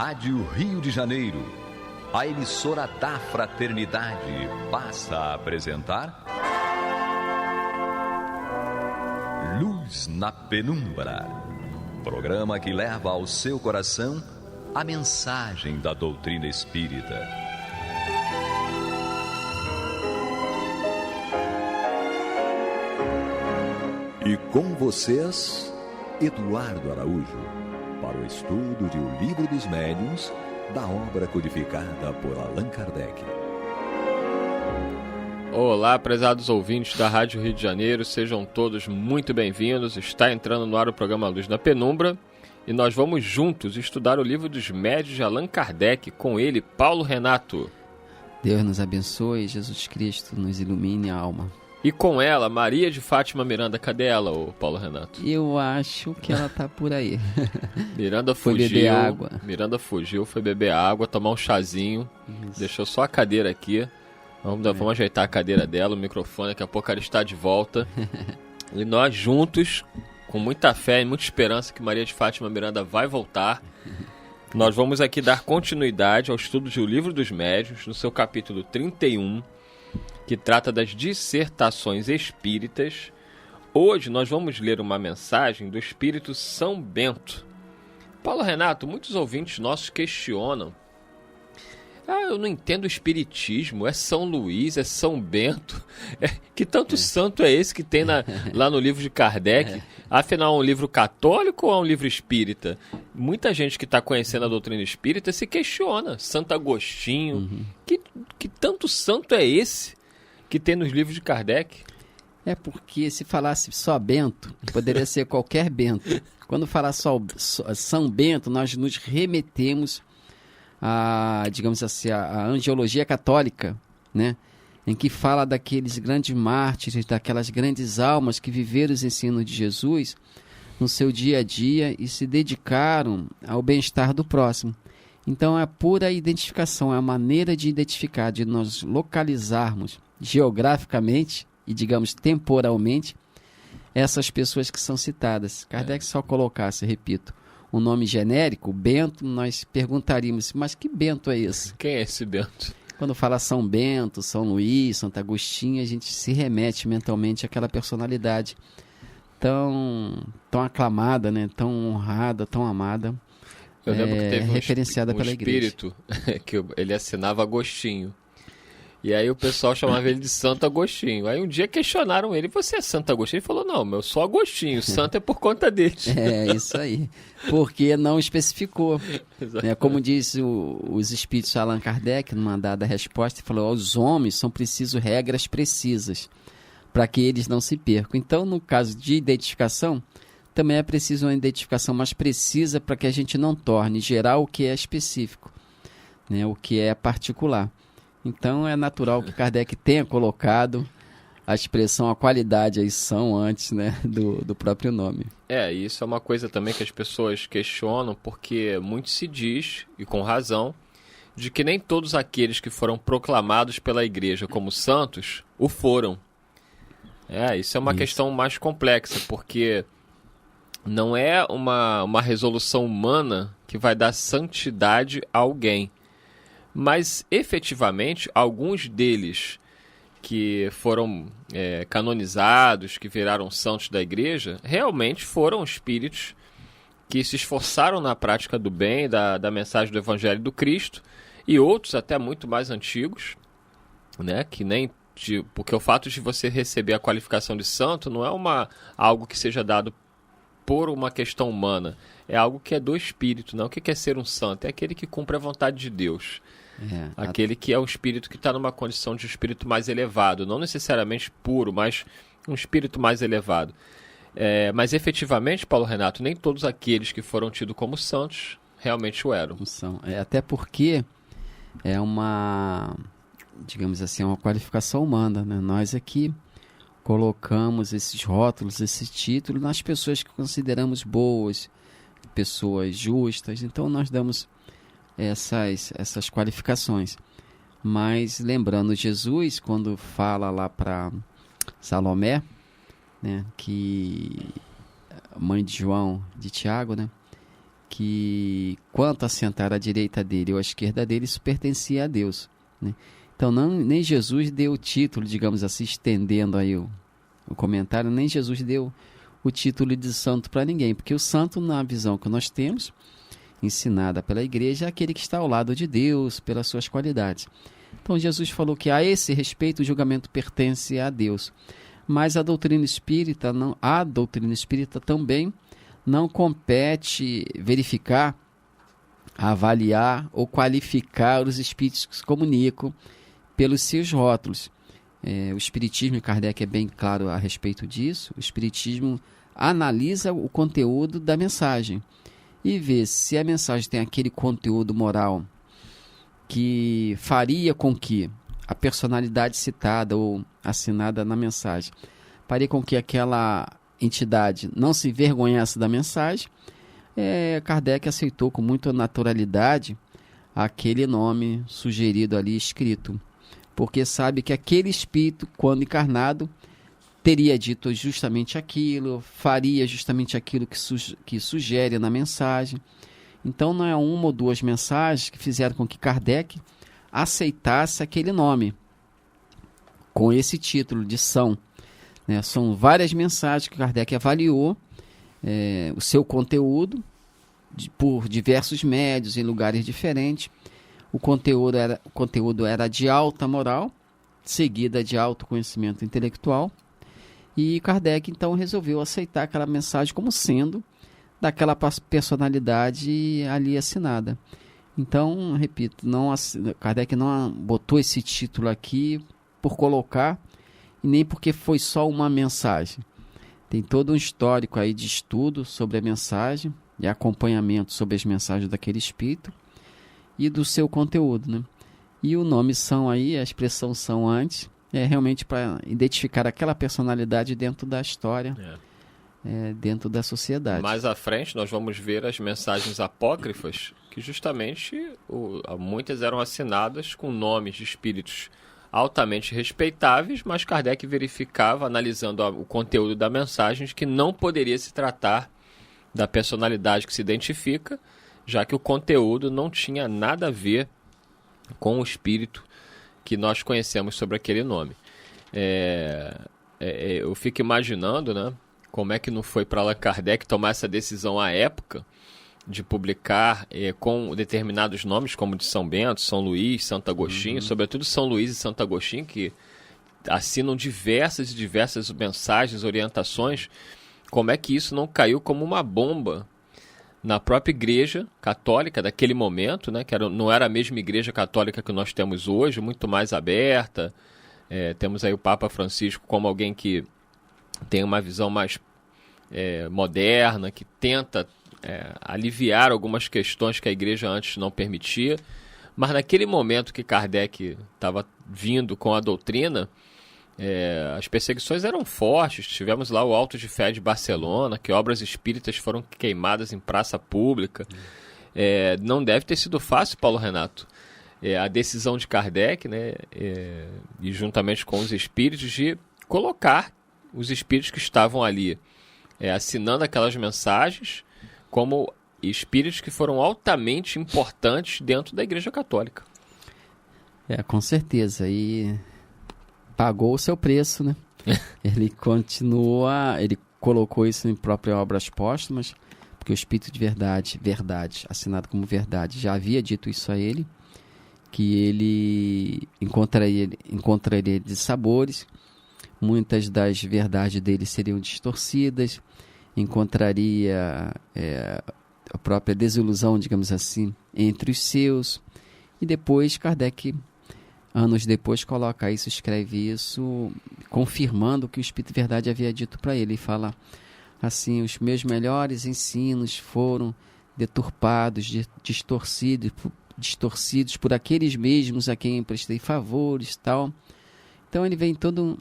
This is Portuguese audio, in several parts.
Rádio Rio de Janeiro, a emissora da Fraternidade, passa a apresentar Luz na Penumbra, programa que leva ao seu coração a mensagem da doutrina espírita. E com vocês, Eduardo Araújo, para o estudo de O Livro dos Médiuns, da obra codificada por Allan Kardec. Olá, prezados ouvintes da Rádio Rio de Janeiro, sejam todos muito bem-vindos. Está entrando no ar o programa Luz na Penumbra e nós vamos juntos estudar o Livro dos Médiuns de Allan Kardec, com ele, Paulo Renato. Deus nos abençoe, Jesus Cristo nos ilumine a alma. E com ela, Maria de Fátima Miranda. Cadê ela, ô Paulo Renato? Eu acho que ela tá por aí. Miranda foi fugiu. Beber água. Miranda fugiu, foi beber água, tomar um chazinho. Isso. Deixou só a cadeira aqui. Vamos ajeitar a cadeira dela, o microfone. Daqui a pouco ela está de volta. E nós juntos, com muita fé e muita esperança que Maria de Fátima Miranda vai voltar, nós vamos aqui dar continuidade ao estudo de O Livro dos Médiuns, no seu capítulo 31, que trata das dissertações espíritas. Hoje nós vamos ler uma mensagem do Espírito São Bento. Paulo Renato, muitos ouvintes nossos questionam: eu não entendo o espiritismo, é São Luís, é São Bento, que tanto santo é esse que tem lá no livro de Kardec? Afinal, é um livro católico ou é um livro espírita? Muita gente que está conhecendo a doutrina espírita se questiona. Santo Agostinho, que tanto santo é esse que tem nos livros de Kardec? É porque se falasse só Bento, poderia ser qualquer Bento. Quando falar só São Bento, nós nos remetemos digamos assim, a angiologia católica, né? Em que fala daqueles grandes mártires, daquelas grandes almas que viveram os ensinos de Jesus no seu dia a dia e se dedicaram ao bem-estar do próximo. Então é a pura identificação, é a maneira de identificar, de nós localizarmos geograficamente e, digamos, temporalmente essas pessoas que são citadas. Kardec só colocasse, repito, um nome genérico, Bento, nós perguntaríamos, mas que Bento é esse? Quem é esse Bento? Quando fala São Bento, São Luís, Santo Agostinho, a gente se remete mentalmente àquela personalidade tão aclamada, né? Tão honrada, tão amada. Eu lembro que teve referenciada pela espírito que ele assinava Agostinho. E aí o pessoal chamava ele de Santo Agostinho. Aí um dia questionaram ele: você é Santo Agostinho? Ele falou: não, eu sou Agostinho, santo é por conta dele. É, isso aí. Porque não especificou. Como diz os espíritos Allan Kardec, numa dada resposta, ele falou: aos homens são precisas regras precisas para que eles não se percam. Então, no caso de identificação, também é preciso uma identificação mais precisa para que a gente não torne geral o que é específico, né, o que é particular. Então é natural que Kardec tenha colocado a expressão, a qualidade, aí são antes, né, do próprio nome. Isso é uma coisa também que as pessoas questionam, porque muito se diz, e com razão, de que nem todos aqueles que foram proclamados pela Igreja como santos o foram. Isso é uma questão mais complexa, porque não é uma resolução humana que vai dar santidade a alguém. Mas, efetivamente, alguns deles que foram canonizados, que viraram santos da Igreja, realmente foram espíritos que se esforçaram na prática do bem, da mensagem do Evangelho do Cristo, e outros até muito mais antigos, né, que nem... porque o fato de você receber a qualificação de santo não é algo que seja dado por uma questão humana, é algo que é do Espírito. Não? O que é ser um santo? É aquele que cumpre a vontade de Deus. Aquele que é um espírito que está numa condição de espírito mais elevado, não necessariamente puro, mas um espírito mais elevado. Mas efetivamente, Paulo Renato, nem todos aqueles que foram tidos como santos realmente o eram. Até porque é digamos assim, uma qualificação humana, né? Nós aqui colocamos esses rótulos, esse título nas pessoas que consideramos boas, pessoas justas, então nós damos essas qualificações. Mas lembrando Jesus, quando fala lá para Salomé, né, que mãe de João, de Tiago, né, que quanto a sentar à direita dele ou à esquerda dele, isso pertencia a Deus, né? Então, nem Jesus deu o título, digamos assim, estendendo aí o comentário, nem Jesus deu o título de santo para ninguém, porque o santo, na visão que nós temos, ensinada pela igreja, é aquele que está ao lado de Deus, pelas suas qualidades. Então, Jesus falou que a esse respeito o julgamento pertence a Deus. Mas a doutrina espírita também não compete verificar, avaliar ou qualificar os espíritos que se comunicam pelos seus rótulos. O Espiritismo, e Kardec é bem claro a respeito disso, o Espiritismo analisa o conteúdo da mensagem e vê se a mensagem tem aquele conteúdo moral que faria com que a personalidade citada ou assinada na mensagem faria com que aquela entidade não se envergonhasse da mensagem. Kardec aceitou com muita naturalidade aquele nome sugerido ali, escrito, porque sabe que aquele espírito, quando encarnado, teria dito justamente aquilo, faria justamente aquilo que sugere na mensagem. Então não é uma ou duas mensagens que fizeram com que Kardec aceitasse aquele nome, com esse título de São, né? São várias mensagens que Kardec avaliou, o seu conteúdo, por diversos médios, em lugares diferentes. O conteúdo era de alta moral, seguida de alto conhecimento intelectual, e Kardec então resolveu aceitar aquela mensagem como sendo daquela personalidade ali assinada. Então, repito, Kardec não botou esse título aqui por colocar, e nem porque foi só uma mensagem. Tem todo um histórico aí de estudo sobre a mensagem e acompanhamento sobre as mensagens daquele espírito e do seu conteúdo, né? E o nome São aí, a expressão São antes, é realmente para identificar aquela personalidade dentro da história, dentro da sociedade. Mais à frente nós vamos ver as mensagens apócrifas, que justamente muitas eram assinadas com nomes de espíritos altamente respeitáveis, mas Kardec verificava, analisando o conteúdo da mensagem, que não poderia se tratar da personalidade que se identifica, já que o conteúdo não tinha nada a ver com o espírito que nós conhecemos sobre aquele nome. Eu fico imaginando, né, como é que não foi para Allan Kardec tomar essa decisão à época de publicar com determinados nomes, como de São Bento, São Luís, Santo Agostinho, sobretudo São Luís e Santo Agostinho, que assinam diversas mensagens, orientações. Como é que isso não caiu como uma bomba na própria igreja católica daquele momento, né, que não era a mesma igreja católica que nós temos hoje, muito mais aberta. Temos aí o Papa Francisco como alguém que tem uma visão mais moderna, que tenta aliviar algumas questões que a igreja antes não permitia. Mas naquele momento que Kardec estava vindo com a doutrina, as perseguições eram fortes. Tivemos lá o Auto de Fé de Barcelona, que obras espíritas foram queimadas em praça pública. Não deve ter sido fácil, Paulo Renato, a decisão de Kardec, né, e juntamente com os espíritos, de colocar os espíritos que estavam ali assinando aquelas mensagens como espíritos que foram altamente importantes dentro da Igreja Católica. Com certeza. E pagou o seu preço, né? Ele colocou isso em próprias obras póstumas, porque o Espírito de Verdade, assinado como Verdade, já havia dito isso a ele, que ele encontraria de sabores, muitas das verdades dele seriam distorcidas, encontraria a própria desilusão, digamos assim, entre os seus. E depois Kardec, anos depois, coloca isso, escreve isso, confirmando o que o Espírito de Verdade havia dito para ele. E fala assim: os meus melhores ensinos foram deturpados, distorcidos por aqueles mesmos a quem prestei favores e tal. Então ele vem todo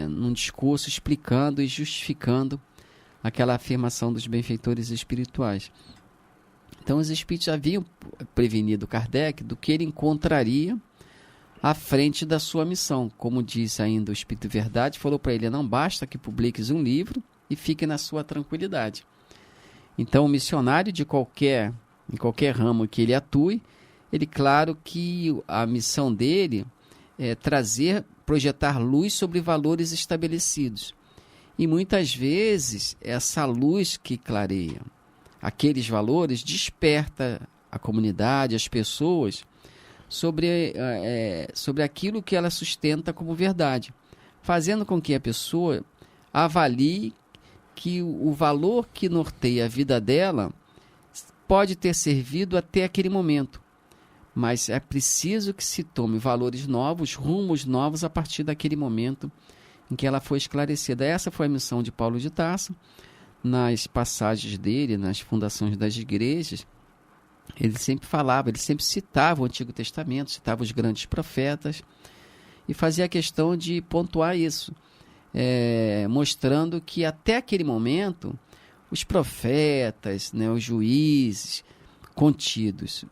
num discurso explicando e justificando aquela afirmação dos benfeitores espirituais. Então os espíritos haviam prevenido Kardec do que ele encontraria à frente da sua missão. Como diz ainda o Espírito de Verdade, falou para ele: não basta que publiques um livro e fique na sua tranquilidade. Então o missionário de qualquer em qualquer ramo que ele atue, ele, claro que a missão dele é projetar luz sobre valores estabelecidos. E muitas vezes essa luz que clareia aqueles valores desperta a comunidade, as pessoas, sobre aquilo que ela sustenta como verdade, fazendo com que a pessoa avalie que o valor que norteia a vida dela pode ter servido até aquele momento, mas é preciso que se tome valores novos, rumos novos a partir daquele momento em que ela foi esclarecida. Essa foi a missão de Paulo de Tarso. Nas passagens dele, nas fundações das igrejas, ele sempre falava, ele sempre citava o Antigo Testamento, citava os grandes profetas e fazia a questão de pontuar isso, mostrando que até aquele momento os profetas, né, os juízes contidos,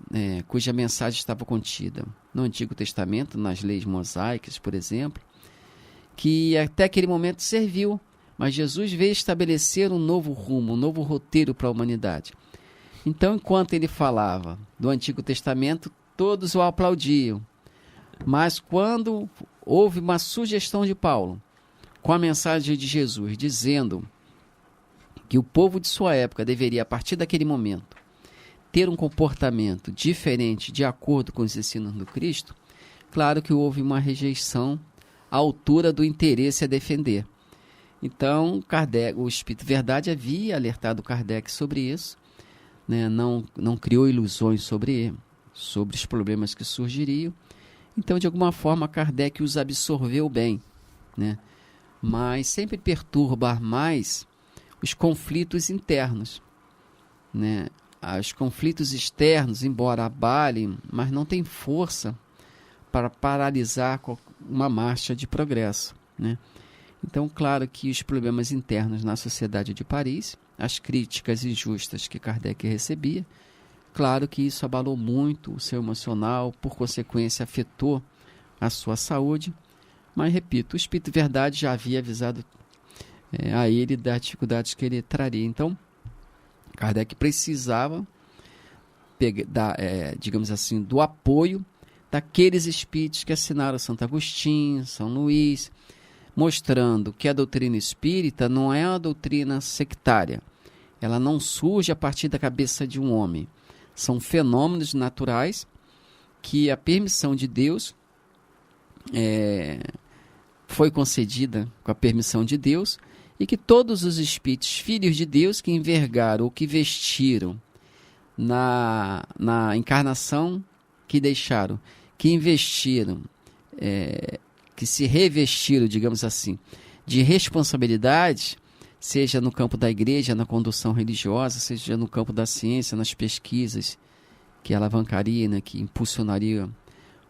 cuja mensagem estava contida no Antigo Testamento, nas leis mosaicas, por exemplo, que até aquele momento serviu, mas Jesus veio estabelecer um novo rumo, um novo roteiro para a humanidade. Então, enquanto ele falava do Antigo Testamento, todos o aplaudiam. Mas quando houve uma sugestão de Paulo, com a mensagem de Jesus, dizendo que o povo de sua época deveria, a partir daquele momento, ter um comportamento diferente de acordo com os ensinos do Cristo, claro que houve uma rejeição à altura do interesse a defender. Então, Kardec, o Espírito Verdade havia alertado Kardec sobre isso, né? Não criou ilusões sobre os problemas que surgiriam. Então, de alguma forma, Kardec os absorveu bem, né? Mas sempre perturba mais os conflitos internos, né? Os conflitos externos, embora abalem, mas não têm força para paralisar uma marcha de progresso, né? Então, claro que os problemas internos na Sociedade de Paris, as críticas injustas que Kardec recebia, claro que isso abalou muito o seu emocional, por consequência afetou a sua saúde, mas, repito, o Espírito Verdade já havia avisado a ele das dificuldades que ele traria. Então, Kardec precisava, digamos assim, do apoio daqueles espíritos que assinaram Santo Agostinho, São Luís, mostrando que a doutrina espírita não é uma doutrina sectária. Ela não surge a partir da cabeça de um homem. São fenômenos naturais que a permissão de Deus foi concedida com a permissão de Deus, e que todos os espíritos, filhos de Deus, que envergaram ou que vestiram na encarnação que deixaram, que investiram, que se revestiram, digamos assim, de responsabilidade, seja no campo da igreja, na condução religiosa, seja no campo da ciência, nas pesquisas que alavancaria, né, que impulsionaria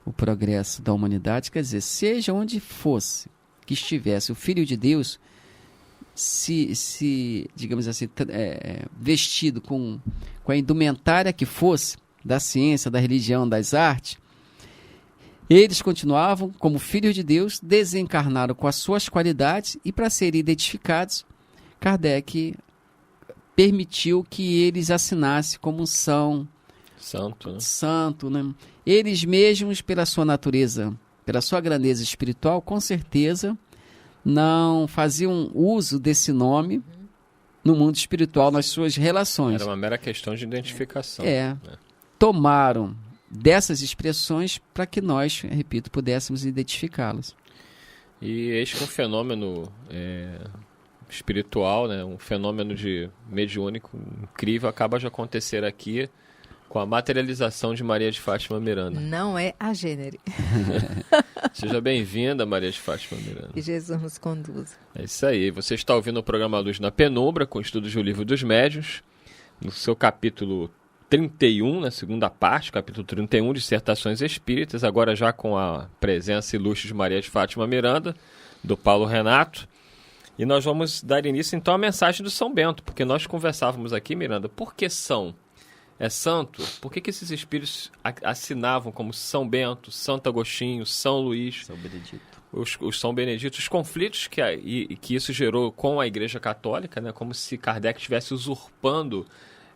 o progresso da humanidade. Quer dizer, seja onde fosse que estivesse o Filho de Deus, digamos assim, vestido com a indumentária que fosse, da ciência, da religião, das artes, eles continuavam como filhos de Deus, desencarnaram com as suas qualidades, e para serem identificados, Kardec permitiu que eles assinassem como santo, né? Eles mesmos, pela sua natureza, pela sua grandeza espiritual, com certeza não faziam uso desse nome no mundo espiritual, nas suas relações. Era uma mera questão de identificação. Tomaram dessas expressões para que nós, repito, pudéssemos identificá-las. E eis que um fenômeno espiritual, né, um fenômeno de mediúnico incrível acaba de acontecer aqui com a materialização de Maria de Fátima Miranda. Não é a gênero. Seja bem-vinda, Maria de Fátima Miranda. Que Jesus nos conduza. É isso aí. Você está ouvindo o programa Luz na Penumbra, com estudos do Livro dos Médiuns, no seu capítulo 31, na segunda parte, capítulo 31, Dissertações Espíritas, agora já com a presença ilustre de Maria de Fátima Miranda, do Paulo Renato. E nós vamos dar início, então, à mensagem do São Bento, porque nós conversávamos aqui, Miranda, por que é santo? Por que esses espíritos assinavam como São Bento, Santo Agostinho, São Luís, São Benedito? Os São Benedito, os conflitos que isso gerou com a Igreja Católica, né, como se Kardec estivesse usurpando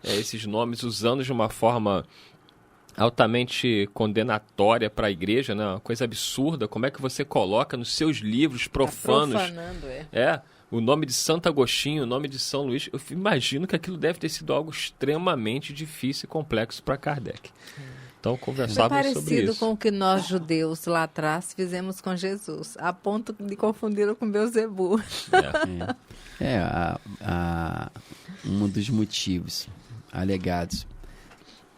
esses nomes usando de uma forma altamente condenatória para a igreja, né? Uma coisa absurda. Como é que você coloca nos seus livros profanos... Profanando, o nome de Santo Agostinho, o nome de São Luís. Eu imagino que aquilo deve ter sido algo extremamente difícil e complexo para Kardec. Então, conversávamos sobre parecido isso. com o que nós, judeus, lá atrás, fizemos com Jesus, a ponto de confundi-lo com Beelzebub. Um dos motivos alegados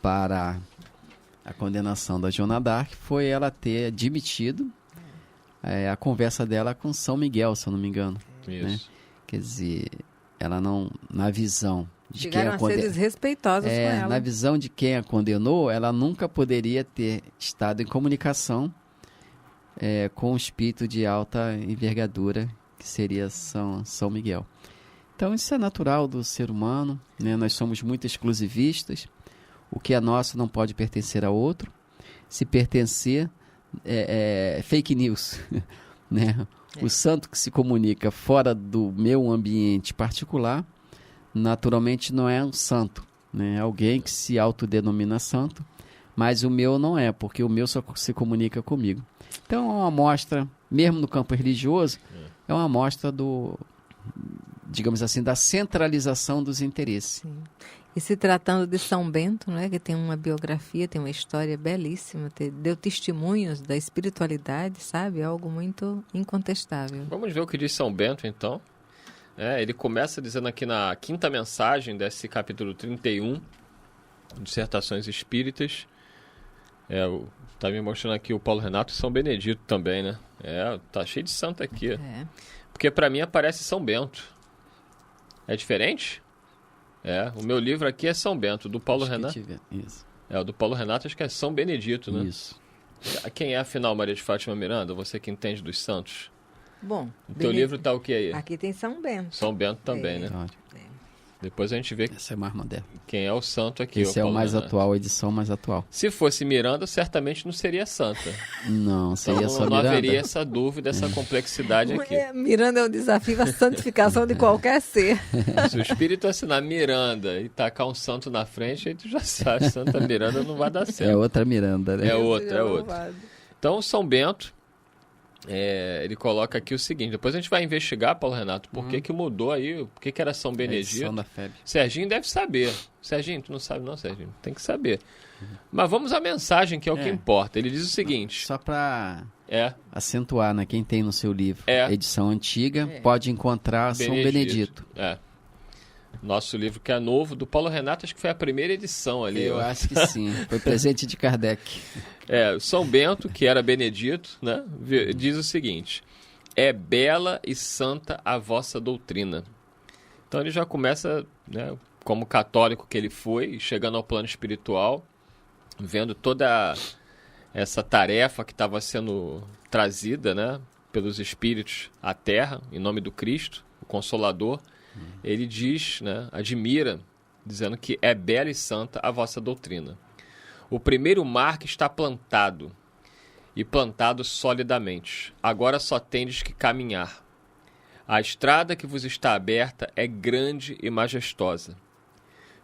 para a condenação da Joana d'Arc foi ela ter admitido a conversa dela com São Miguel, se eu não me engano. Isso. Né? Quer dizer, ela não, na visão de quem Chegaram a ser desrespeitosos com ela. na visão de quem a condenou, ela nunca poderia ter estado em comunicação com o espírito de alta envergadura, que seria São Miguel. Então, isso é natural do ser humano, né? Nós somos muito exclusivistas. O que é nosso não pode pertencer a outro. Se pertencer, fake news. Né? O santo que se comunica fora do meu ambiente particular, naturalmente não é um santo. Né? É alguém que se autodenomina santo, mas o meu não é, porque o meu só se comunica comigo. Então, é uma amostra, mesmo no campo religioso, é uma amostra digamos assim, da centralização dos interesses. Sim. E se tratando de São Bento, né, que tem uma biografia, tem uma história belíssima, deu testemunhos da espiritualidade, sabe? Algo muito incontestável. Vamos ver o que diz São Bento, então. Ele começa dizendo aqui na quinta mensagem desse capítulo 31, Dissertações Espíritas. Tá me mostrando aqui o Paulo Renato e São Benedito também, né? Tá cheio de santo aqui. Porque para mim aparece São Bento. É diferente? O meu livro aqui é São Bento, do Paulo Renato. Isso. O do Paulo Renato acho que é São Benedito, né? Isso. Quem é afinal Maria de Fátima Miranda? Você que entende dos santos. Bom, O teu livro tá o que aí? aqui tem São Bento. São Bento também, né? Depois a gente vê Essa é mais moderna. quem é o santo aqui. Esse é o Paulo mais Renato. atual, a edição mais atual. Se fosse Miranda, certamente não seria santa. Não, seria Então só não Miranda. haveria essa dúvida, essa complexidade aqui. Miranda é o desafio à santificação de qualquer ser. Se o espírito assinar Miranda e tacar um santo na frente, aí tu já sabe, Santa Miranda não vai dar certo. É outra Miranda, né? É outra. Então, São Bento, ele coloca aqui o seguinte, depois a gente vai investigar, Paulo Renato, por que mudou aí, por que era São Benedito. Edição da FEB. Serginho deve saber. Serginho, tu não sabe não, Serginho? Tem que saber. Mas vamos à mensagem, que é o que importa. Ele diz o seguinte... Só para acentuar, né? Quem tem no seu livro edição antiga, pode encontrar São Benedito. Nosso livro que é novo, do Paulo Renato, acho que foi a primeira edição ali. Eu acho que sim. Foi presente de Kardec. São Bento, que era Benedito, né, diz o seguinte: é bela e santa a vossa doutrina. Então ele já começa, né, como católico que ele foi, chegando ao plano espiritual, vendo toda essa tarefa que estava sendo trazida, né, pelos espíritos à Terra, em nome do Cristo, o Consolador. Ele diz, né, admira, dizendo que é bela e santa a vossa doutrina. O primeiro marco está plantado, e plantado solidamente. Agora só tendes que caminhar. A estrada que vos está aberta é grande e majestosa.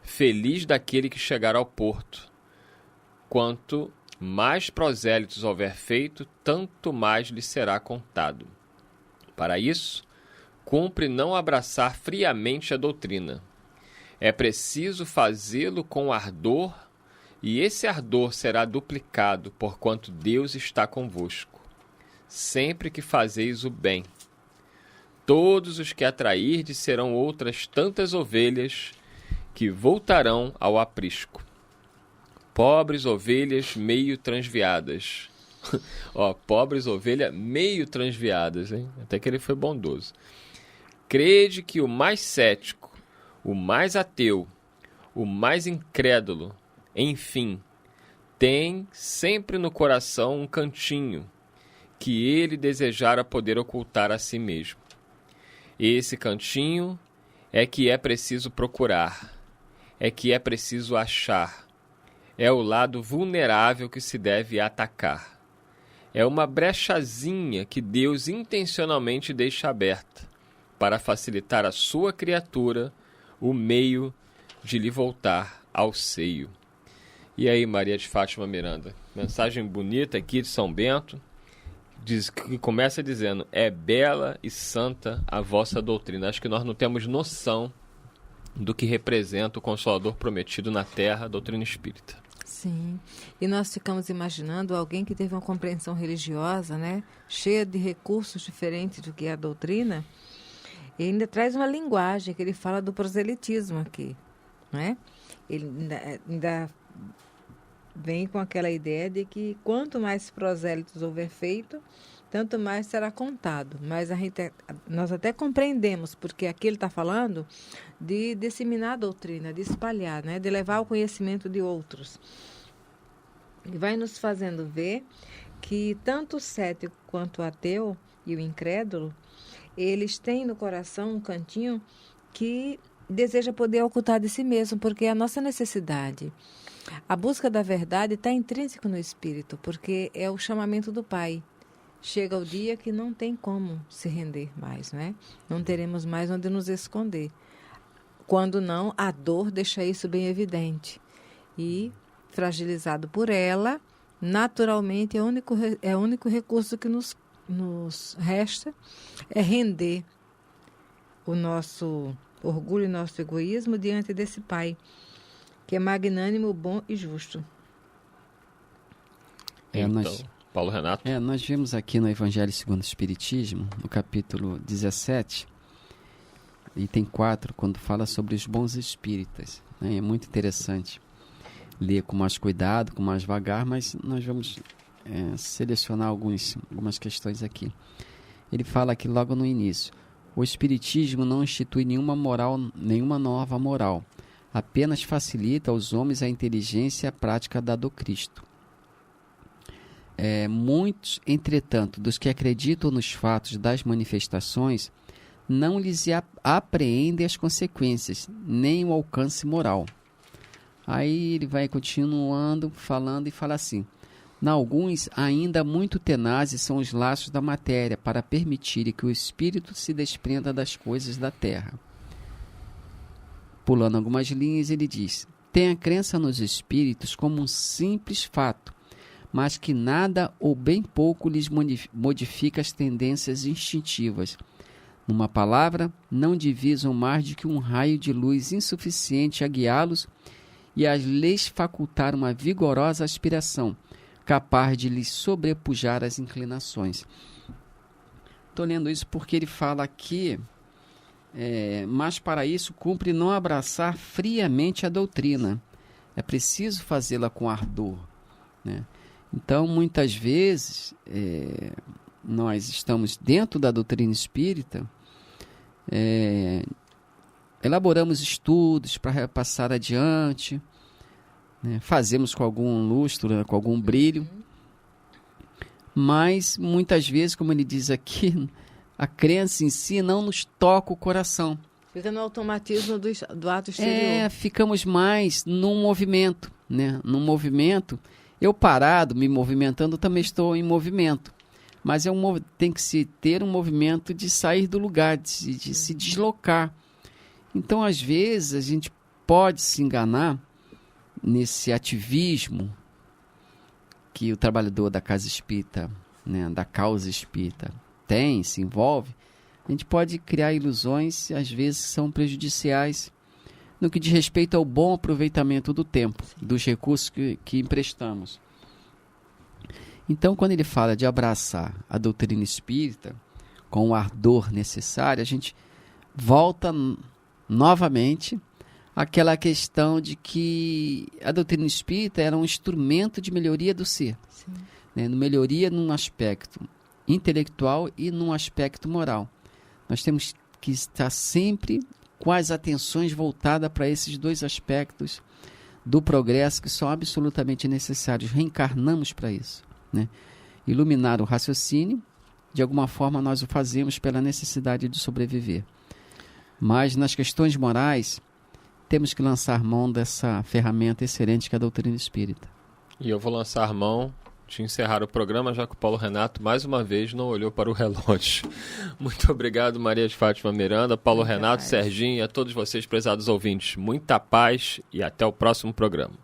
Feliz daquele que chegar ao porto. Quanto mais prosélitos houver feito, tanto mais lhe será contado. Para isso, cumpre não abraçar friamente a doutrina. É preciso fazê-lo com ardor, e esse ardor será duplicado, porquanto Deus está convosco, sempre que fazeis o bem. Todos os que atrairdes serão outras tantas ovelhas que voltarão ao aprisco. Pobres ovelhas meio transviadas. Pobres ovelhas meio transviadas, hein? Até que ele foi bondoso. Crede que o mais cético, o mais ateu, o mais incrédulo, enfim, tem sempre no coração um cantinho que ele desejara poder ocultar a si mesmo. Esse cantinho é que é preciso procurar, é que é preciso achar, é o lado vulnerável que se deve atacar. É uma brechazinha que Deus intencionalmente deixa aberta, para facilitar à sua criatura o meio de lhe voltar ao seio. E aí, Maria de Fátima Miranda? Mensagem bonita aqui de São Bento, que começa dizendo: é bela e santa a vossa doutrina. Acho que nós não temos noção do que representa o Consolador prometido na terra, a doutrina espírita. Sim, e nós ficamos imaginando alguém que teve uma compreensão religiosa, né, cheia de recursos diferentes do que é a doutrina, e ainda traz uma linguagem que ele fala do proselitismo aqui, né? Ele ainda vem com aquela ideia de que quanto mais prosélitos houver feito, tanto mais será contado. Mas nós até compreendemos, porque aqui ele está falando de disseminar a doutrina, de espalhar, né? De levar o conhecimento de outros. E vai nos fazendo ver que tanto o cético quanto o ateu e o incrédulo, eles têm no coração um cantinho que deseja poder ocultar de si mesmo, porque é a nossa necessidade. A busca da verdade está intrínseca no espírito, porque é o chamamento do Pai. Chega o dia que não tem como se render mais, né? Não teremos mais onde nos esconder. Quando não, a dor deixa isso bem evidente. E, fragilizado por ela, naturalmente é o único recurso que nos resta é render o nosso orgulho e nosso egoísmo diante desse Pai, que é magnânimo, bom e justo. Paulo Renato. Nós vimos aqui no Evangelho segundo o Espiritismo, no capítulo 17, item 4, quando fala sobre os bons espíritas. Né? É muito interessante ler com mais cuidado, com mais vagar, mas nós vamos selecionar algumas questões aqui. Ele fala aqui logo no início: o Espiritismo não institui nenhuma nova moral, apenas facilita aos homens a inteligência e a prática da do Cristo. Muitos, entretanto, dos que acreditam nos fatos das manifestações, não lhes apreendem as consequências, nem o alcance moral. Aí ele vai continuando falando e fala assim: alguns ainda muito tenazes são os laços da matéria para permitirem que o espírito se desprenda das coisas da terra. Pulando algumas linhas, ele diz: tem a crença nos espíritos como um simples fato, mas que nada ou bem pouco lhes modifica as tendências instintivas. Numa palavra, não divisam mais de que um raio de luz insuficiente a guiá-los e a lhes facultar uma vigorosa aspiração, capaz de lhes sobrepujar as inclinações. Estou lendo isso porque ele fala aqui, mas para isso cumpre não abraçar friamente a doutrina. É preciso fazê-la com ardor, né? Então, muitas vezes, nós estamos dentro da doutrina espírita, elaboramos estudos para repassar adiante, né? Fazemos com algum lustro, né? Com algum brilho, mas muitas vezes, como ele diz aqui, a crença em si não nos toca o coração. Fica no automatismo do ato exterior. Ficamos mais num movimento, né? Num movimento. Eu parado, me movimentando, também estou em movimento. Mas tem que ter um movimento de sair do lugar, de se deslocar. Então, às vezes, a gente pode se enganar nesse ativismo que o trabalhador da casa espírita, né, da causa espírita, se envolve. A gente pode criar ilusões, às vezes, que são prejudiciais no que diz respeito ao bom aproveitamento do tempo, dos recursos que emprestamos. Então, quando ele fala de abraçar a doutrina espírita com o ardor necessário, a gente volta novamente àquela questão de que a doutrina espírita era um instrumento de melhoria do ser, né? Melhoria num aspecto intelectual e num aspecto moral. Nós temos que estar sempre com as atenções voltadas para esses dois aspectos do progresso que são absolutamente necessários. Reencarnamos para isso, né? Iluminar o raciocínio, de alguma forma nós o fazemos pela necessidade de sobreviver. Mas nas questões morais, temos que lançar mão dessa ferramenta excelente que é a doutrina espírita. E eu vou lançar mão de encerrar o programa, já que o Paulo Renato, mais uma vez, não olhou para o relógio. Muito obrigado, Maria de Fátima Miranda, Paulo Renato, Serginho e a todos vocês, prezados ouvintes. Muita paz e até o próximo programa.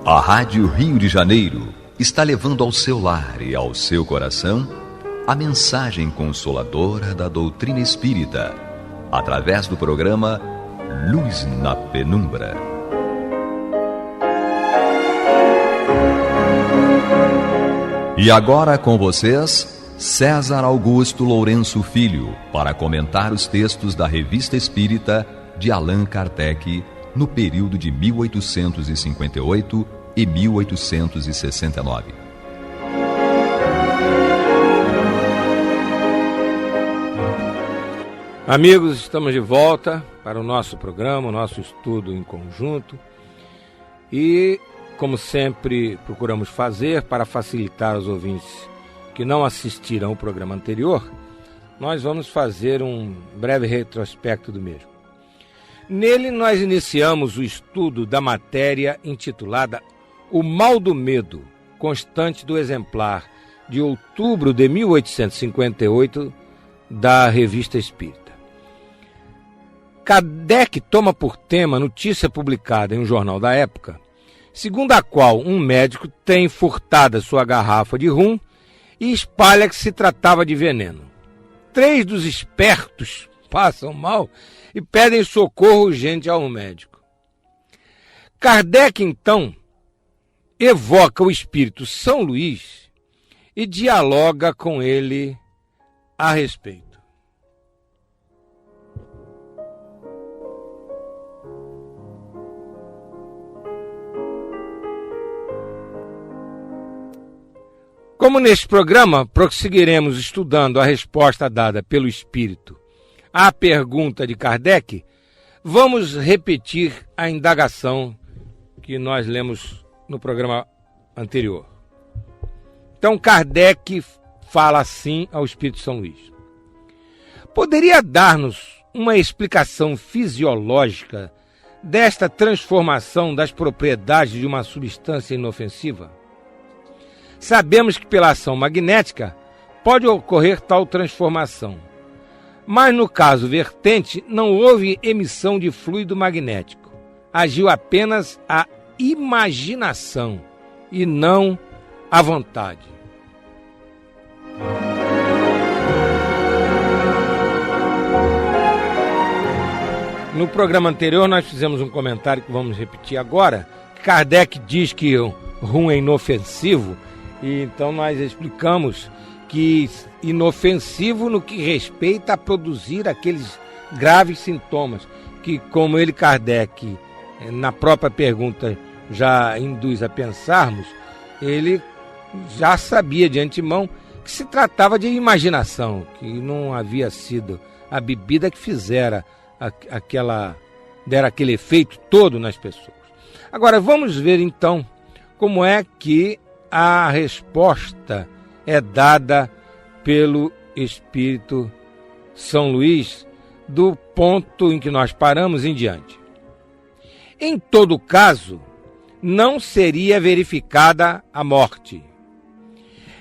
A Rádio Rio de Janeiro está levando ao seu lar e ao seu coração a mensagem consoladora da doutrina espírita, através do programa Luz na Penumbra. E agora com vocês, César Augusto Lourenço Filho, para comentar os textos da Revista Espírita de Allan Kardec, no período de 1858 e 1869. Amigos, estamos de volta para o nosso programa, o nosso estudo em conjunto. E, como sempre procuramos fazer para facilitar aos ouvintes que não assistiram ao programa anterior, nós vamos fazer um breve retrospecto do mesmo. Nele, nós iniciamos o estudo da matéria intitulada O Mal do Medo, constante do exemplar de outubro de 1858 da Revista Espírita. Kardec toma por tema notícia publicada em um jornal da época, segundo a qual um médico tem furtado sua garrafa de rum e espalha que se tratava de veneno. 3 dos espertos passam mal e pedem socorro urgente ao médico. Kardec, então, evoca o espírito São Luís e dialoga com ele a respeito. Como neste programa prosseguiremos estudando a resposta dada pelo espírito à pergunta de Kardec, vamos repetir a indagação que nós lemos no programa anterior. Então Kardec fala assim ao Espírito São Luís: poderia dar-nos uma explicação fisiológica desta transformação das propriedades de uma substância inofensiva? Sabemos que pela ação magnética pode ocorrer tal transformação, mas no caso vertente não houve emissão de fluido magnético, agiu apenas a imaginação e não a vontade. No programa anterior nós fizemos um comentário que vamos repetir agora. Kardec diz que o rum é inofensivo, e então nós explicamos que inofensivo no que respeita a produzir aqueles graves sintomas, que como ele, Kardec, na própria pergunta já induz a pensarmos, ele já sabia de antemão que se tratava de imaginação, que não havia sido a bebida que dera aquele efeito todo nas pessoas. Agora vamos ver então como é que a resposta é dada pelo Espírito São Luís do ponto em que nós paramos em diante. Em todo caso, não seria verificada a morte.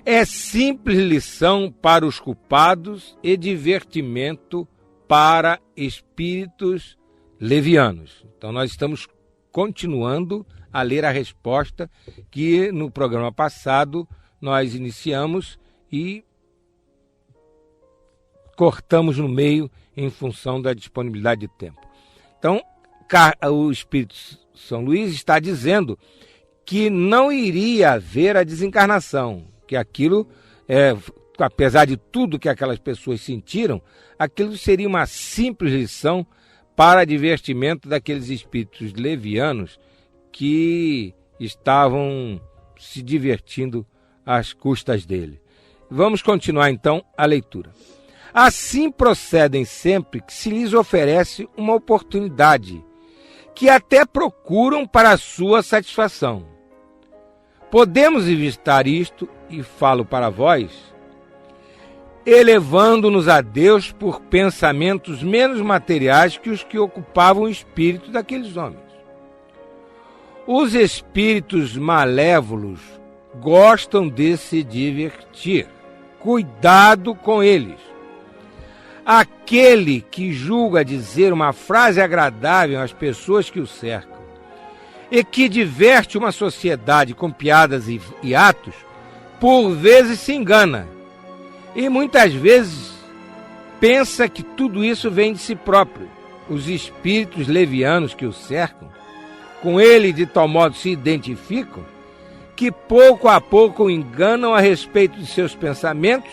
É simples lição para os culpados e divertimento para espíritos levianos. Então nós estamos continuando a ler a resposta que no programa passado nós iniciamos e cortamos no meio em função da disponibilidade de tempo. Então, o Espírito São Luís está dizendo que não iria haver a desencarnação, que aquilo, apesar de tudo que aquelas pessoas sentiram, aquilo seria uma simples lição para divertimento daqueles espíritos levianos que estavam se divertindo às custas dele. Vamos continuar então a leitura. Assim procedem sempre que se lhes oferece uma oportunidade, que até procuram para a sua satisfação. Podemos evitar isto, e falo para vós, elevando-nos a Deus por pensamentos menos materiais que os que ocupavam o espírito daqueles homens. Os espíritos malévolos gostam de se divertir. Cuidado com eles. Aquele que julga dizer uma frase agradável às pessoas que o cercam e que diverte uma sociedade com piadas e atos, por vezes se engana e muitas vezes pensa que tudo isso vem de si próprio. Os espíritos levianos que o cercam, com ele de tal modo se identificam, que pouco a pouco o enganam a respeito de seus pensamentos,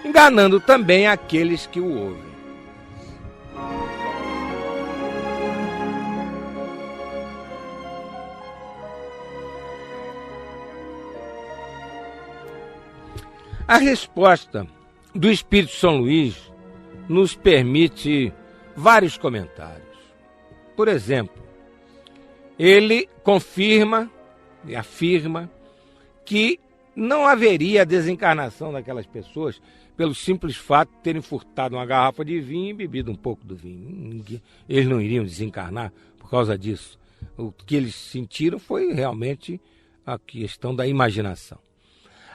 enganando também aqueles que o ouvem. A resposta do Espírito São Luís nos permite vários comentários. Por exemplo, ele confirma e afirma que não haveria desencarnação daquelas pessoas pelo simples fato de terem furtado uma garrafa de vinho e bebido um pouco do vinho. Eles não iriam desencarnar por causa disso. O que eles sentiram foi realmente a questão da imaginação.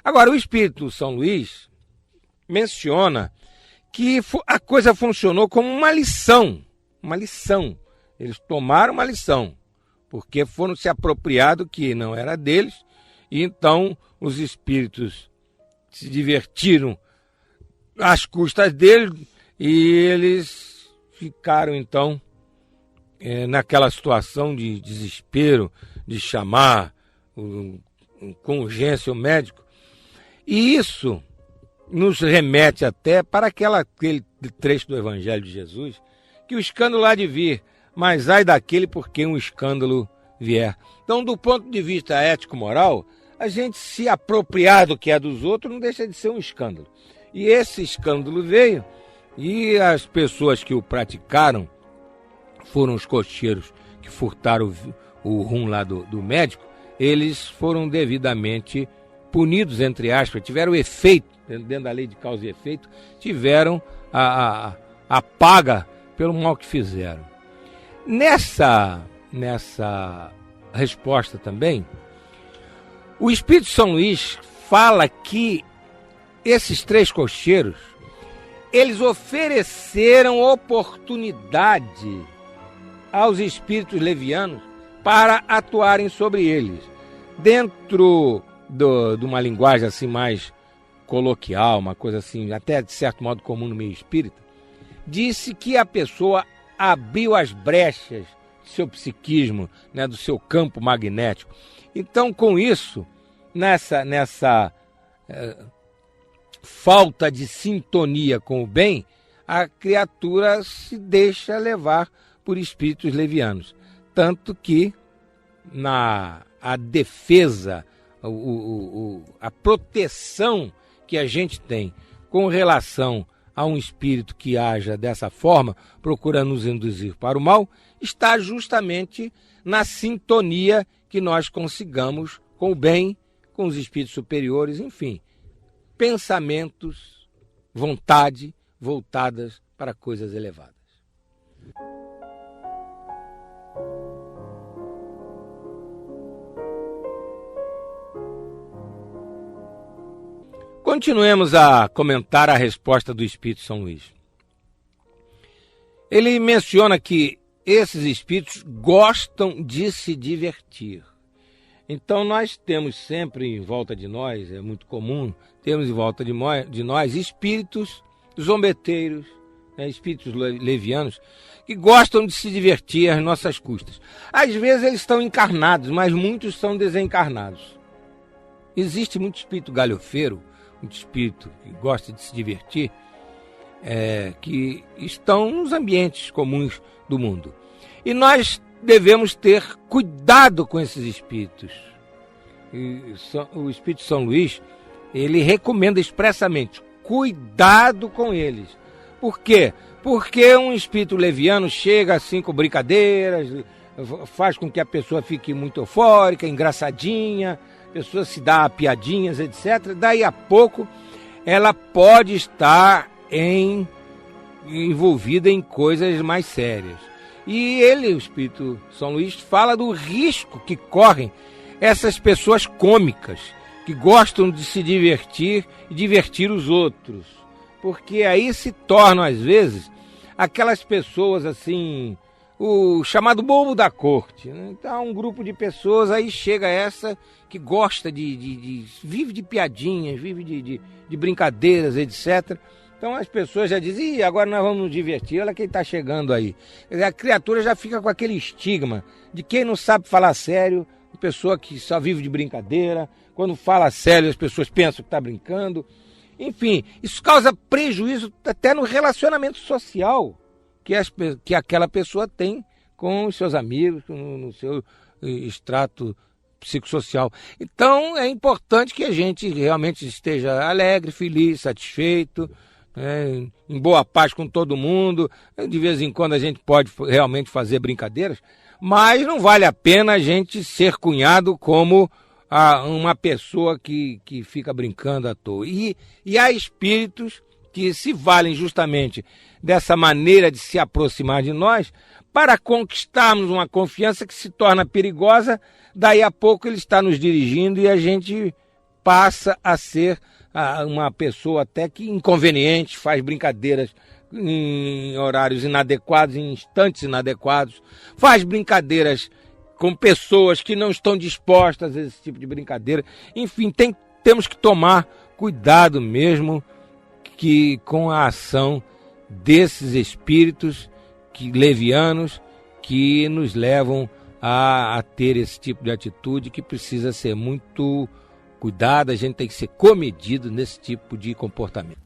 Agora, o Espírito São Luís menciona que a coisa funcionou como uma lição. Uma lição. Eles tomaram uma lição, porque foram se apropriar do que não era deles, e então os espíritos se divertiram às custas deles, e eles ficaram então naquela situação de desespero, de chamar com urgência o médico. E isso nos remete até para aquele trecho do Evangelho de Jesus, que o escândalo há de vir, mas ai daquele por quem um escândalo vier. Então, do ponto de vista ético-moral, a gente se apropriar do que é dos outros não deixa de ser um escândalo. E esse escândalo veio, e as pessoas que o praticaram foram os cocheiros que furtaram o rum lá do médico. Eles foram devidamente punidos, entre aspas, tiveram efeito, dentro da lei de causa e efeito, tiveram a paga pelo mal que fizeram. Nessa resposta também, o Espírito São Luís fala que esses três cocheiros, eles ofereceram oportunidade aos espíritos levianos para atuarem sobre eles. Dentro de uma linguagem assim mais coloquial, uma coisa assim, até de certo modo comum no meio espírita, disse que a pessoa abriu as brechas do seu psiquismo, né, do seu campo magnético. Então, com isso, nessa falta de sintonia com o bem, a criatura se deixa levar por espíritos levianos. Tanto que a defesa, a proteção que a gente tem com relação a um espírito que haja dessa forma, procura nos induzir para o mal, está justamente na sintonia que nós consigamos com o bem, com os espíritos superiores, enfim, pensamentos, vontade voltadas para coisas elevadas. Continuemos a comentar a resposta do Espírito São Luís. Ele menciona que esses espíritos gostam de se divertir. Então nós temos sempre em volta de nós, é muito comum, temos em volta de nós espíritos zombeteiros, espíritos levianos, que gostam de se divertir às nossas custas. Às vezes eles estão encarnados, mas muitos são desencarnados. Existe muito espírito galhofeiro, muito espírito que gosta de se divertir, que estão nos ambientes comuns do mundo. E nós devemos ter cuidado com esses espíritos. O Espírito São Luís, ele recomenda expressamente, cuidado com eles. Por quê? Porque um espírito leviano chega assim com brincadeiras, faz com que a pessoa fique muito eufórica, engraçadinha, a pessoa se dá a piadinhas, etc. Daí a pouco ela pode estar envolvida em coisas mais sérias. E ele, o Espírito São Luís, fala do risco que correm essas pessoas cômicas, que gostam de se divertir e divertir os outros. Porque aí se tornam, às vezes, aquelas pessoas assim, o chamado bobo da corte, né? Então, um grupo de pessoas, aí chega essa que gosta vive de piadinhas, vive de brincadeiras, etc. Então as pessoas já dizem, ih, agora nós vamos nos divertir, olha quem está chegando aí. Quer dizer, a criatura já fica com aquele estigma de quem não sabe falar sério, pessoa que só vive de brincadeira, quando fala sério as pessoas pensam que está brincando. Enfim, isso causa prejuízo até no relacionamento social que aquela pessoa tem com os seus amigos, no seu extrato psicossocial. Então é importante que a gente realmente esteja alegre, feliz, satisfeito, em boa paz com todo mundo. De vez em quando a gente pode realmente fazer brincadeiras, mas não vale a pena a gente ser cunhado como uma pessoa que fica brincando à toa. E há espíritos que se valem justamente dessa maneira de se aproximar de nós para conquistarmos uma confiança que se torna perigosa. Daí a pouco ele está nos dirigindo e a gente passa a ser uma pessoa até que inconveniente, faz brincadeiras em horários inadequados, em instantes inadequados, faz brincadeiras com pessoas que não estão dispostas a esse tipo de brincadeira. Enfim, temos que tomar cuidado mesmo com a ação desses espíritos levianos que nos levam a ter esse tipo de atitude que precisa ser muito cuidada. A gente tem que ser comedido nesse tipo de comportamento.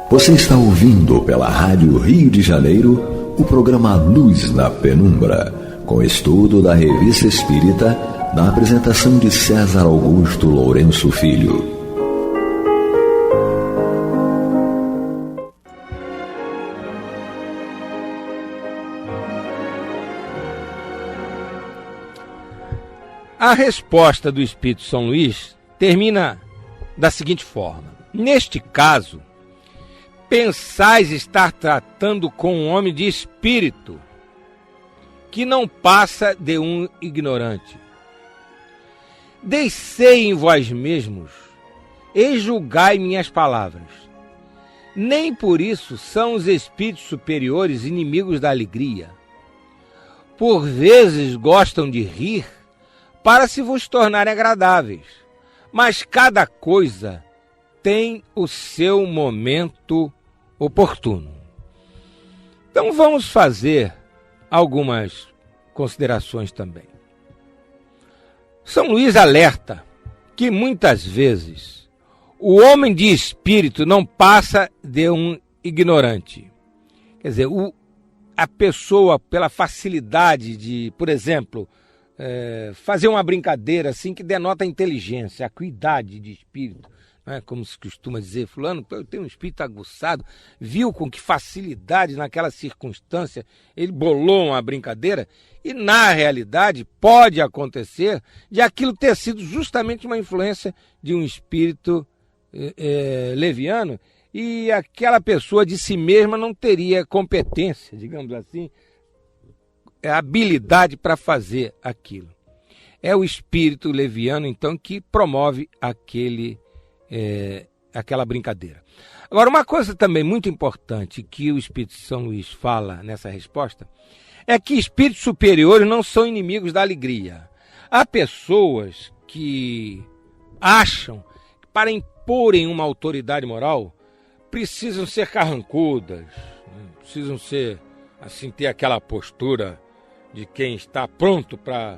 Você está ouvindo pela Rádio Rio de Janeiro o programa Luz na Penumbra, com estudo da Revista Espírita, na apresentação de César Augusto Lourenço Filho. A resposta do Espírito São Luís termina da seguinte forma: neste caso, pensais estar tratando com um homem de espírito, que não passa de um ignorante. Descei em vós mesmos e julgai minhas palavras. Nem por isso são os espíritos superiores inimigos da alegria. Por vezes gostam de rir para se vos tornarem agradáveis, mas cada coisa tem o seu momento oportuno. Então vamos fazer algumas considerações também. São Luís alerta que muitas vezes o homem de espírito não passa de um ignorante. Quer dizer, a pessoa, pela facilidade de, por exemplo, fazer uma brincadeira assim que denota inteligência, acuidade de espírito, né? Como se costuma dizer, fulano, eu tenho um espírito aguçado, viu com que facilidade naquela circunstância ele bolou uma brincadeira, e na realidade pode acontecer de aquilo ter sido justamente uma influência de um espírito leviano, e aquela pessoa de si mesma não teria competência, digamos assim, habilidade para fazer aquilo. É o espírito leviano, então, que promove aquela brincadeira. Agora, uma coisa também muito importante que o Espírito São Luís fala nessa resposta é que espíritos superiores não são inimigos da alegria. Há pessoas que acham que para imporem uma autoridade moral precisam ser carrancudas, precisam ser, assim, ter aquela postura de quem está pronto para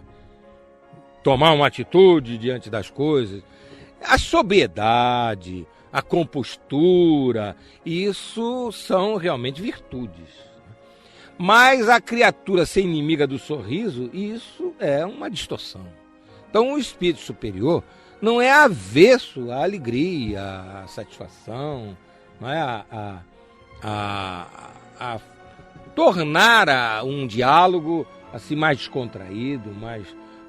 tomar uma atitude diante das coisas. A sobriedade, a compostura, isso são realmente virtudes. Mas a criatura ser inimiga do sorriso, isso é uma distorção. Então o espírito superior não é avesso à alegria, à satisfação, não é a tornar um diálogo assim mais descontraído,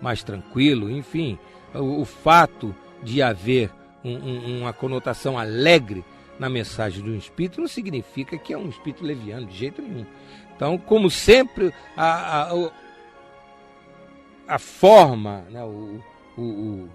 mais tranquilo, enfim, o fato de haver uma conotação alegre na mensagem de um espírito não significa que é um espírito leviano, de jeito nenhum. Então, como sempre, a forma, né, o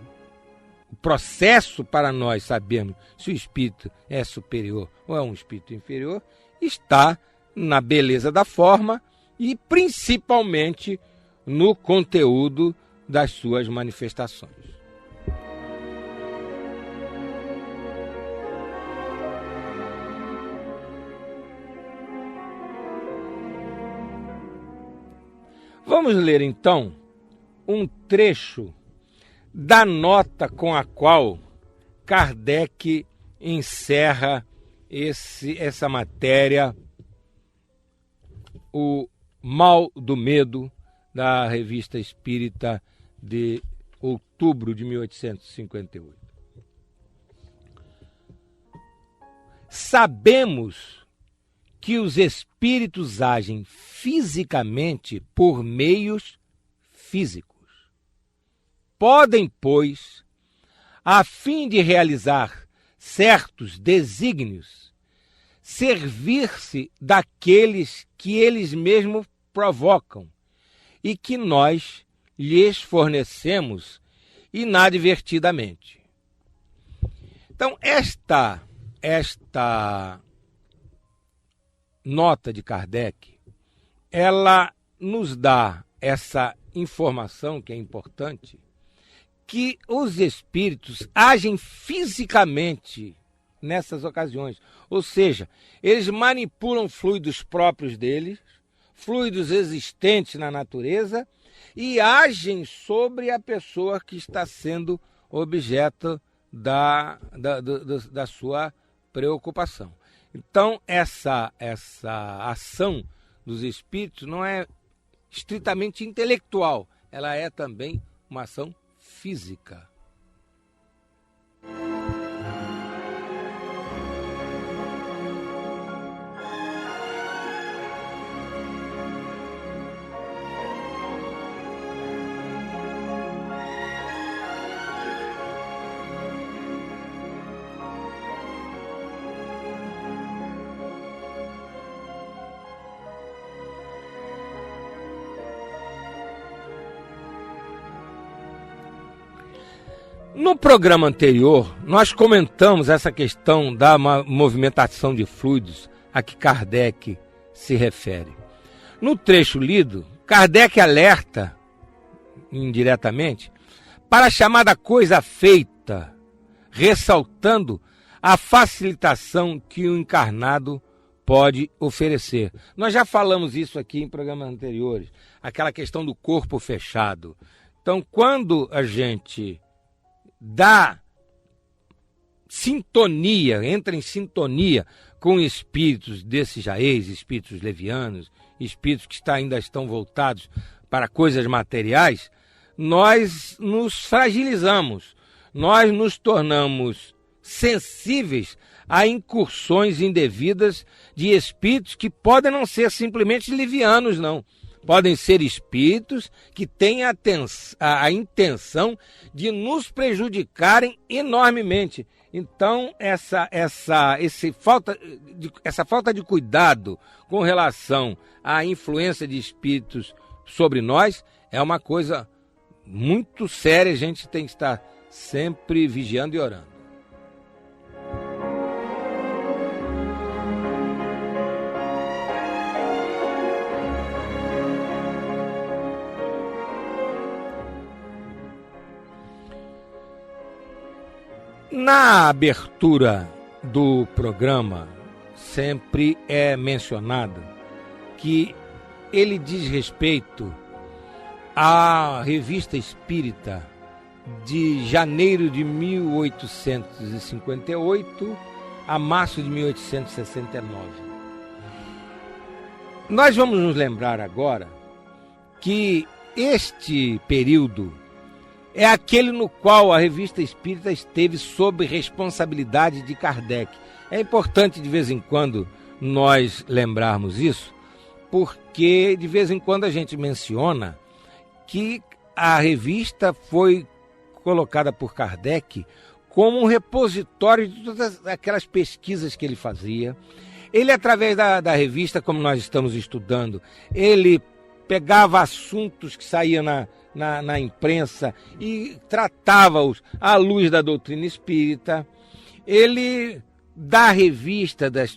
processo para nós sabermos se o espírito é superior ou é um espírito inferior está na beleza da forma e principalmente no conteúdo das suas manifestações. Vamos ler então um trecho da nota com a qual Kardec encerra essa matéria, O Mal do Medo, da Revista Espírita de outubro de 1858. Sabemos que os espíritos agem fisicamente por meios físicos. Podem, pois, a fim de realizar certos desígnios, servir-se daqueles que eles mesmos provocam e que nós lhes fornecemos inadvertidamente. Então, esta nota de Kardec, ela nos dá essa informação que é importante, que os espíritos agem fisicamente nessas ocasiões. Ou seja, eles manipulam fluidos próprios deles, fluidos existentes na natureza, e agem sobre a pessoa que está sendo objeto da sua preocupação. Então, essa ação dos espíritos não é estritamente intelectual, ela é também uma ação física. No programa anterior, nós comentamos essa questão da movimentação de fluidos a que Kardec se refere. No trecho lido, Kardec alerta, indiretamente, para a chamada coisa feita, ressaltando a facilitação que o encarnado pode oferecer. Nós já falamos isso aqui em programas anteriores, aquela questão do corpo fechado. Então, quando a gente dá sintonia, entra em sintonia com espíritos desses jaez, espíritos levianos, espíritos que ainda estão voltados para coisas materiais, nós nos fragilizamos, nós nos tornamos sensíveis a incursões indevidas de espíritos que podem não ser simplesmente levianos, não. Podem ser espíritos que têm a intenção de nos prejudicarem enormemente. Então, essa falta de cuidado com relação à influência de espíritos sobre nós é uma coisa muito séria. A gente tem que estar sempre vigiando e orando. Na abertura do programa, sempre é mencionado que ele diz respeito à Revista Espírita de janeiro de 1858 a março de 1869. Nós vamos nos lembrar agora que este período é aquele no qual a Revista Espírita esteve sob responsabilidade de Kardec. É importante de vez em quando nós lembrarmos isso, porque de vez em quando a gente menciona que a revista foi colocada por Kardec como um repositório de todas aquelas pesquisas que ele fazia. Ele, através da revista, como nós estamos estudando, ele pegava assuntos que saíam na imprensa e tratava-os à luz da doutrina espírita. Ele, da revista, das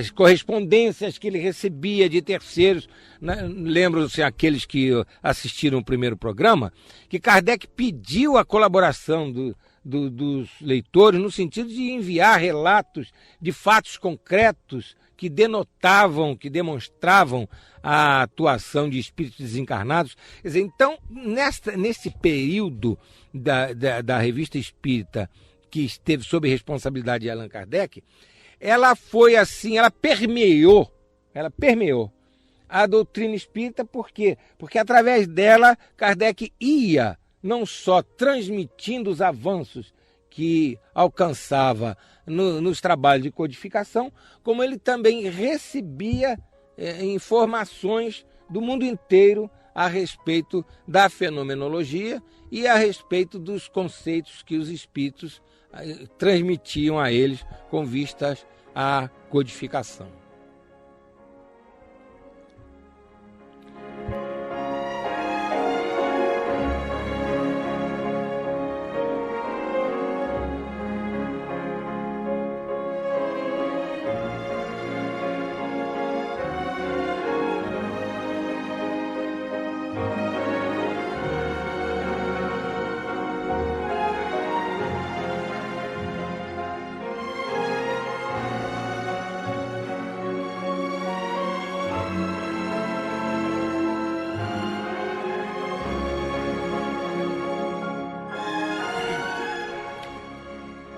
correspondências que ele recebia de terceiros, lembram-se aqueles que assistiram o primeiro programa, que Kardec pediu a colaboração dos leitores no sentido de enviar relatos de fatos concretos que denotavam, que demonstravam a atuação de espíritos desencarnados. Quer dizer, então, nesse período da Revista Espírita, que esteve sob responsabilidade de Allan Kardec, ela foi assim, ela permeou a doutrina espírita. Por quê? Porque através dela, Kardec ia não só transmitindo os avanços que alcançava nos trabalhos de codificação, como ele também recebia informações do mundo inteiro a respeito da fenomenologia e a respeito dos conceitos que os espíritos transmitiam a eles com vistas à codificação.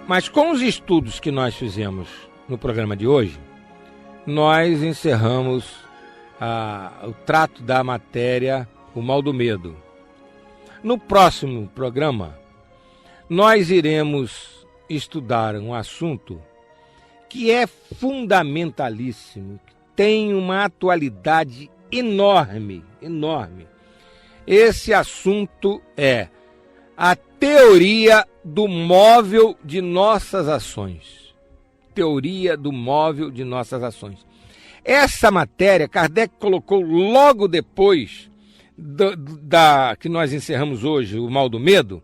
Mas com os estudos que nós fizemos no programa de hoje, nós encerramos o trato da matéria O Mal do Medo. No próximo programa, nós iremos estudar um assunto que é fundamentalíssimo, que tem uma atualidade enorme. Esse assunto é a teoria do móvel de nossas ações. Teoria do móvel de nossas ações. Essa matéria, Kardec colocou logo depois da que nós encerramos hoje, O Mal do Medo,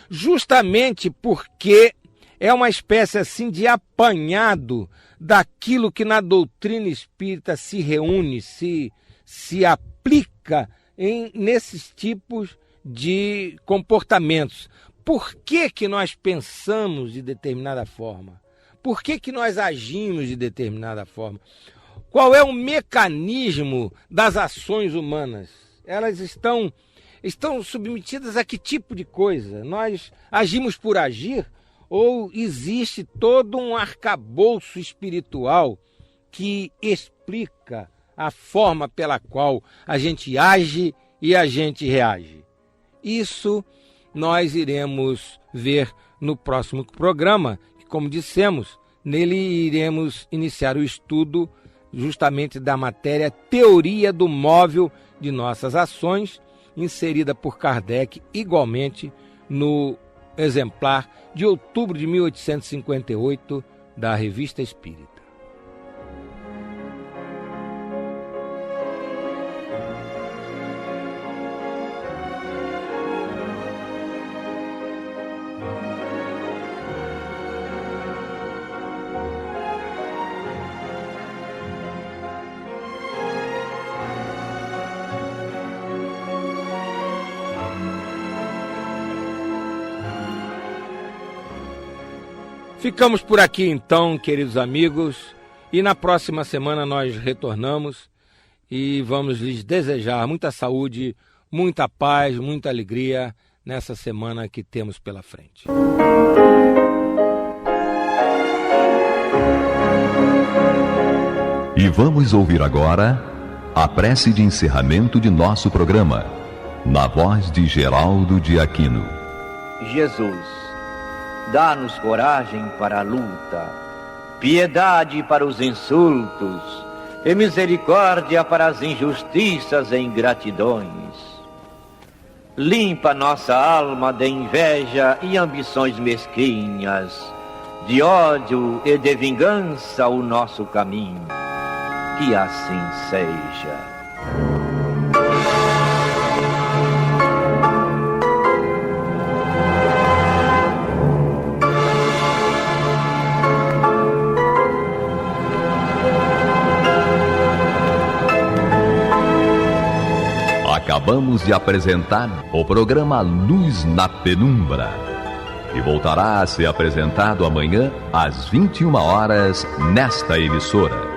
justamente porque é uma espécie assim de apanhado daquilo que na doutrina espírita se reúne, se aplica nesses tipos de comportamentos. Por que nós pensamos de determinada forma? Por que nós agimos de determinada forma? Qual é o mecanismo das ações humanas? Elas estão submetidas a que tipo de coisa? Nós agimos por agir ou existe todo um arcabouço espiritual que explica a forma pela qual a gente age e a gente reage? Isso nós iremos ver no próximo programa, que, como dissemos, nele iremos iniciar o estudo justamente da matéria Teoria do Móvel de Nossas Ações, inserida por Kardec igualmente no exemplar de outubro de 1858 da Revista Espírita. Ficamos por aqui então, queridos amigos, e na próxima semana nós retornamos e vamos lhes desejar muita saúde, muita paz, muita alegria nessa semana que temos pela frente. E vamos ouvir agora a prece de encerramento de nosso programa, na voz de Geraldo de Aquino. Jesus, dá-nos coragem para a luta, piedade para os insultos e misericórdia para as injustiças e ingratidões. limpa nossa alma de inveja e ambições mesquinhas, de ódio e de vingança o nosso caminho. Que assim seja. Acabamos de apresentar o programa Luz na Penumbra, que voltará a ser apresentado amanhã às 21 horas nesta emissora.